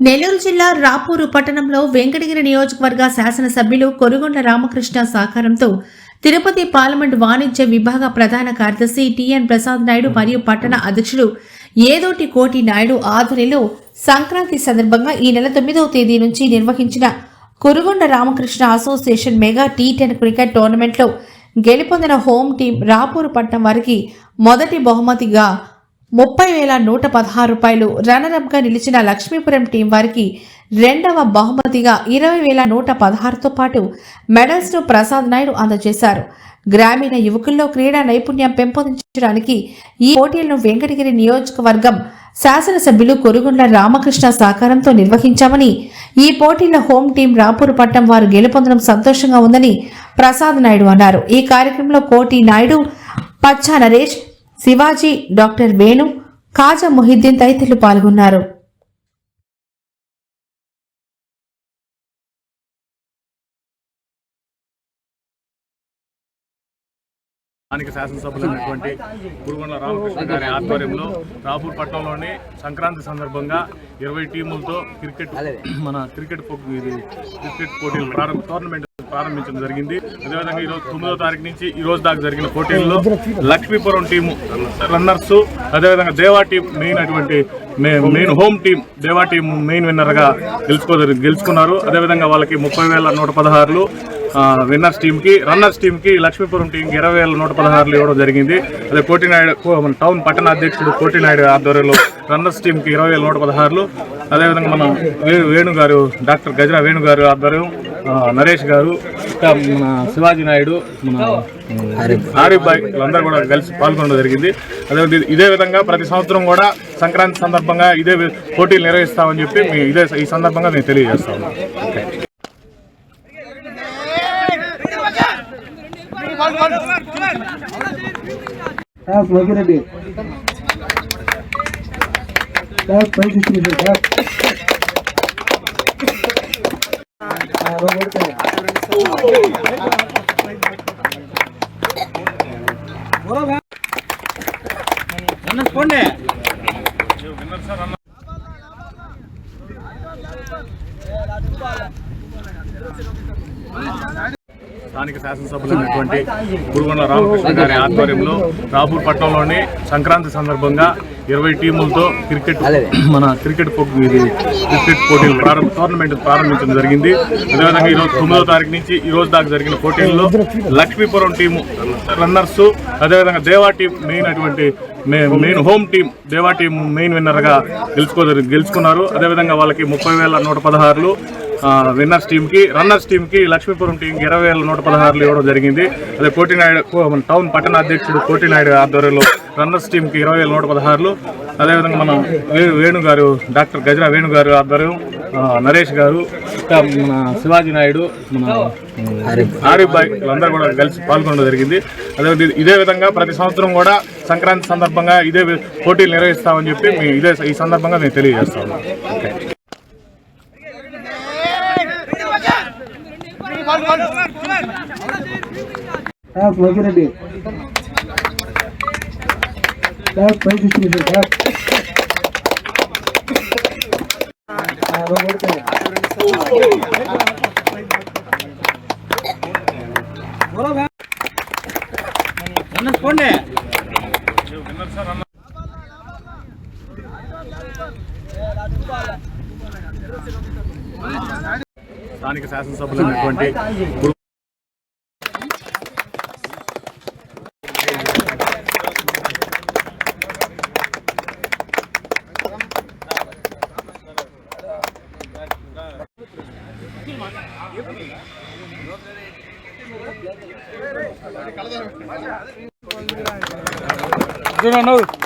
నెల్లూరు జిల్లా రాపూరు పట్టణంలో వెంకటగిరి నియోజకవర్గ శాసనసభ్యులు కొరుగొండ్ల రామకృష్ణ సహకారంతో తిరుపతి పార్లమెంట్ వాణిజ్య విభాగ ప్రధాన కార్యదర్శి టిఎన్ ప్రసాద్ నాయుడు మరియు పట్టణ అధ్యక్షుడు ఏదోటి కోటి నాయుడు ఆధ్వర్యంలో సంక్రాంతి సందర్భంగా ఈ నెల 9వ తేదీ నుంచి నిర్వహించిన Korukonda Ramakrishna association mega T10 cricket టోర్నమెంట్లో గెలుపొందిన హోమ్ టీం రాపూరు పట్టణం వారికి మొదటి బహుమతిగా 30,116 రూపాయలు, రన్నరప్ గా నిలిచిన లక్ష్మీపురం టీం వారికి రెండవ బహుమతిగా 20,116తో పాటు మెడల్స్ ను ప్రసాద్ నాయుడు అందజేశారు. గ్రామీణ యువకుల్లో క్రీడా నైపుణ్యం పెంపొందించడానికి ఈ పోటీలను వెంకటగిరి నియోజకవర్గం శాసనసభ్యులు కొరుగొండ్ల రామకృష్ణ సహకారంతో నిర్వహించామని, ఈ పోటీల హోం టీం రాపూరు పట్టణం వారు గెలుపొందడం సంతోషంగా ఉందని ప్రసాద్ నాయుడు అన్నారు. ఈ కార్యక్రమంలో కోటి నాయుడు, పచ్చా నరేష్, శివాజీ, డాక్టర్ వేణు, కాజా మొహిద్దీన్ తదితరులు పాల్గొన్నారు. స్థానిక శాసనసభ్యులైనటువంటి కొరుగొండ్ల రామకృష్ణ గారి ఆధ్వర్యంలో రాపూర్ పట్టణంలోని సంక్రాంతి సందర్భంగా 20 టీములతో క్రికెట్ పోటీలు టోర్నమెంట్ ప్రారంభించడం జరిగింది. అదేవిధంగా ఈరోజు 9వ తారీఖు నుంచి ఈ రోజు దాకా జరిగిన పోటీల్లో లక్ష్మీపురం టీము రన్నర్స్, అదేవిధంగా దేవా టీం మెయిన్ హోమ్ టీం దేవా టీం మెయిన్ విన్నర్గా గెలుచుకున్నారు. అదేవిధంగా వాళ్ళకి 30,116 విన్నర్స్ టీంకి, రన్నర్స్ టీంకి, లక్ష్మీపురం టీంకి 20,116 ఇవ్వడం జరిగింది. అదే కోటినాయుడు టౌన్ పట్టణ అధ్యక్షుడు కోటినాయుడు ఆధ్వర్యంలో రన్నర్స్ టీంకి 20,116, అదేవిధంగా మన వేణు గారు, డాక్టర్ గజరా వేణు గారు ఆధ్వర్యం, నరేష్ గారు, ఇంకా మన శివాజీ నాయుడు, మన ఆరిఫ్ భాయ్ వీళ్ళందరూ కూడా కలిసి పాల్గొనడం జరిగింది. అదే ఇదే విధంగా ప్రతి సంవత్సరం కూడా సంక్రాంతి సందర్భంగా ఇదే పోటీలు నిర్వహిస్తామని చెప్పి ఈ సందర్భంగా మేము తెలియజేస్తాము. స్థానిక శాసనసభ్యులైనటువంటి కొరుగొండ్ల రామకృష్ణ గారి ఆధ్వర్యంలో రాపూర్ పట్టణంలోని సంక్రాంతి సందర్భంగా 20 టీములతో క్రికెట్ పోటీలు టోర్నమెంట్ ప్రారంభించడం జరిగింది. అదేవిధంగా ఈరోజు 9వ తారీఖు నుంచి ఈ రోజు దాకా జరిగిన పోటీల్లో లక్ష్మీపురం టీము రన్నర్స్, అదేవిధంగా దేవా టీం మెయిన్ హోమ్ టీం దేవా టీం మెయిన్ విన్నర్గా గెలుచుకున్నారు. అదేవిధంగా వాళ్ళకి 30,116 విన్నర్స్ టీంకి, రన్నర్స్ టీంకి, లక్ష్మీపురం టీంకి 20,116 ఇవ్వడం జరిగింది. అదే కోటినాయుడు టౌన్ పట్టణ అధ్యక్షుడు కోటినాయుడు ఆధ్వర్యంలో రన్నర్స్ టీంకి 20,116, అదేవిధంగా మన వేణు గారు, డాక్టర్ గజరా వేణు గారు ఆధ్వర్యం, నరేష్ గారు, ఇంకా మన శివాజీ నాయుడు, మన ఆరిఫ్ భాయ్ వీళ్ళందరూ కూడా కలిసి పాల్గొనడం జరిగింది. అదే ఇదే విధంగా ప్రతి సంవత్సరం కూడా సంక్రాంతి సందర్భంగా ఇదే పోటీలు నిర్వహిస్తామని చెప్పి ఈ సందర్భంగా మేము తెలియజేస్తాము. స్థానిక శాసనసభ్యులైనటువంటి No.